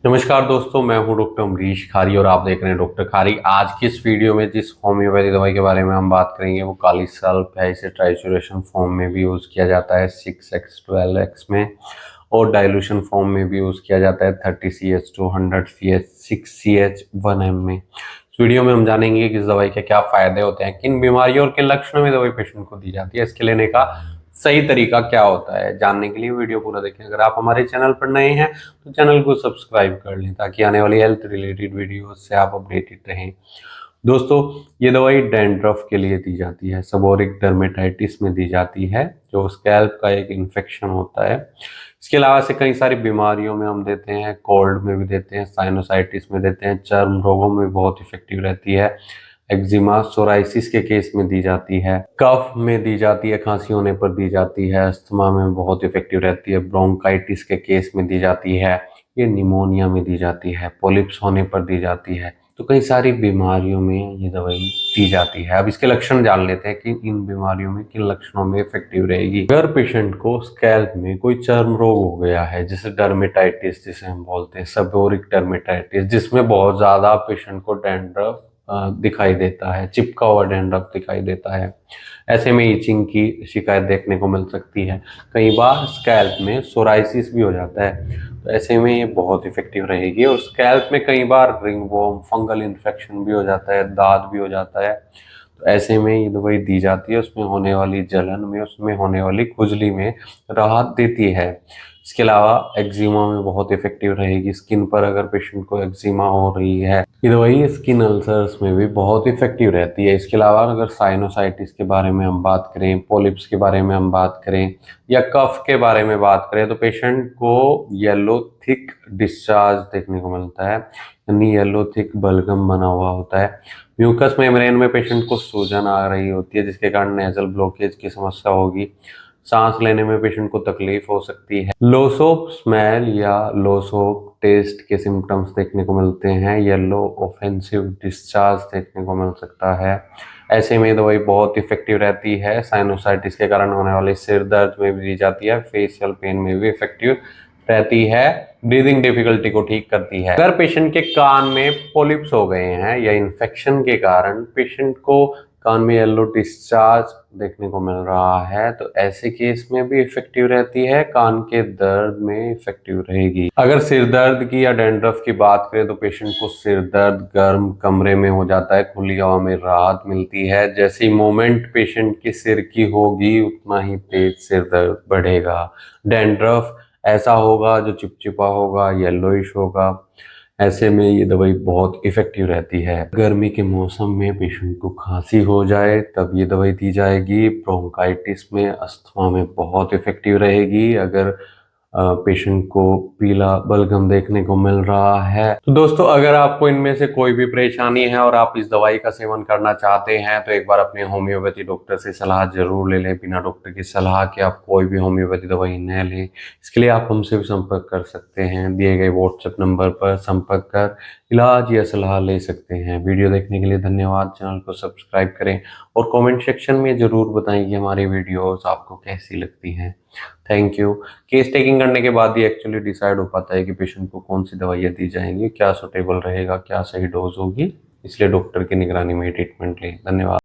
नमस्कार दोस्तों, मैं हूं डॉक्टर अमरीश खारी और आप देख रहे हैं डॉक्टर खारी। आज की इस वीडियो में जिस होम्योपैथी दवाई के बारे में हम बात करेंगे वो काली सल्फ है। इसे ट्राइसोरेशन फॉर्म में भी यूज़ किया जाता है 6x 12x में, और डाइल्यूशन फॉर्म में भी यूज़ किया जाता है 30 CH 200 CH 6 CH 1 m में। इस वीडियो में हम जानेंगे कि इस दवाई के क्या फ़ायदे होते हैं, किन बीमारियों और किन लक्षणों में दवाई पेशेंट को दी जाती है, इसके लेने का सही तरीका क्या होता है। जानने के लिए वीडियो पूरा देखें। अगर आप हमारे चैनल पर नए हैं तो चैनल को सब्सक्राइब कर लें ताकि आने वाली हेल्थ रिलेटेड वीडियो से आप अपडेटेड रहें। दोस्तों, ये दवाई डैंड्रफ के लिए दी जाती है, सेबोरिक डर्मेटाइटिस में दी जाती है, जो स्कैल्प का एक इन्फेक्शन होता है। इसके अलावा से कई सारी बीमारियों में हम देते हैं, कोल्ड में भी देते हैं, साइनोसाइटिस में देते हैं, चर्म रोगों में बहुत इफेक्टिव रहती है, एक्जिमा सोराइसिस के केस में दी जाती है, कफ में दी जाती है, खांसी होने पर दी जाती है, अस्थमा में बहुत इफेक्टिव रहती है, ब्रोंकाइटिस के केस में दी जाती है, ये निमोनिया में दी जाती है, पोलिप्स होने पर दी जाती है। तो कई सारी बीमारियों में ये दवाई दी जाती है। अब इसके लक्षण जान लेते हैं कि इन बीमारियों में किन लक्षणों में इफेक्टिव रहेगी। अगर पेशेंट को स्कैल्प में कोई चर्म रोग हो गया है, जैसे डर्मेटाइटिस जिसे हम बोलते हैं, सेबोरिक डर्मेटाइटिस, जिसमें बहुत ज्यादा पेशेंट को डैंड्रफ दिखाई देता है, चिपका हुआ डैंड्रफ दिखाई देता है, ऐसे में इचिंग की शिकायत देखने को मिल सकती है। कई बार स्कैल्प में सोराइसिस भी हो जाता है, तो ऐसे में ये बहुत इफेक्टिव रहेगी। और स्कैल्प में कई बार रिंगवॉर्म, फंगल इन्फेक्शन भी हो जाता है, दाद भी हो जाता है, तो ऐसे में ये दवाई दी जाती है। उसमें होने वाली जलन में, उसमें होने वाली खुजली में राहत देती है। इसके अलावा एक्जिमा में बहुत इफेक्टिव रहेगी। स्किन पर अगर पेशेंट को एक्जिमा हो रही है, ये दवाई स्किन अल्सर्स में भी बहुत इफेक्टिव रहती है। इसके अलावा अगर साइनोसाइटिस के बारे में हम बात करें, पोलिप्स के बारे में हम बात करें, या कफ के बारे में बात करें, तो पेशेंट को येलो थिक डिस्चार्ज देखने को मिलता है, यानी येलो थिक बलगम बना हुआ होता है। म्यूकस मेम्ब्रेन में पेशेंट को सूजन आ रही होती है, जिसके कारण नेजल ब्लॉकेज की समस्या होगी। सांस लेने में पेशेंट को तकलीफ हो सकती है। लॉस ऑफ स्मेल या लॉस ऑफ टेस्ट के सिम्टम्स देखने को मिलते हैं। येलो ऑफेंसिव डिस्चार्ज देखने को मिल सकता है। ऐसे में दवाई बहुत इफेक्टिव रहती है। साइनोसाइटिस के कारण होने वाले सिर दर्द में भी दी जाती है, फेशियल पेन में भी इफेक्टिव रहती है, ब्रीदिंग डिफिकल्टी को ठीक करती है। अगर पेशेंट के कान में पॉलिप्स हो गए हैं या इन्फेक्शन के कारण पेशेंट को कान में येलो डिस्चार्ज देखने को मिल रहा है, तो ऐसे केस में भी इफेक्टिव रहती है। कान के दर्द में इफेक्टिव रहेगी। अगर सिर दर्द की या डैंड्रफ की बात करें, तो पेशेंट को सिर दर्द गर्म कमरे में हो जाता है, खुली हवा में राहत मिलती है। जैसी मोमेंट पेशेंट की सिर की होगी, उतना ही तेज सिर दर्द बढ़ेगा। डैंड्रफ ऐसा होगा जो चिपचिपा होगा, येलोइश होगा। ऐसे में ये दवाई बहुत इफेक्टिव रहती है। गर्मी के मौसम में पेशेंट को खांसी हो जाए तब ये दवाई दी जाएगी। ब्रोंकाइटिस में, अस्थमा में बहुत इफेक्टिव रहेगी। अगर पेशेंट को पीला बलगम देखने को मिल रहा है, तो दोस्तों अगर आपको इनमें से कोई भी परेशानी है और आप इस दवाई का सेवन करना चाहते हैं, तो एक बार अपने होम्योपैथी डॉक्टर से सलाह जरूर ले लें। बिना डॉक्टर की सलाह के आप कोई भी होम्योपैथी दवाई न लें। इसके लिए आप हमसे भी संपर्क कर सकते हैं। दिए गए व्हाट्सएप नंबर पर संपर्क कर इलाज या सलाह ले सकते हैं। वीडियो देखने के लिए धन्यवाद। चैनल को सब्सक्राइब करें और कमेंट सेक्शन में ज़रूर बताएं कि हमारी वीडियोस आपको कैसी लगती हैं। Thank you. केस टेकिंग करने के बाद ही एक्चुअली डिसाइड हो पाता है कि पेशेंट को कौन सी दवाइयाँ दी जाएंगी, क्या सुटेबल रहेगा, क्या सही डोज होगी। इसलिए डॉक्टर की निगरानी में ट्रीटमेंट लें। धन्यवाद।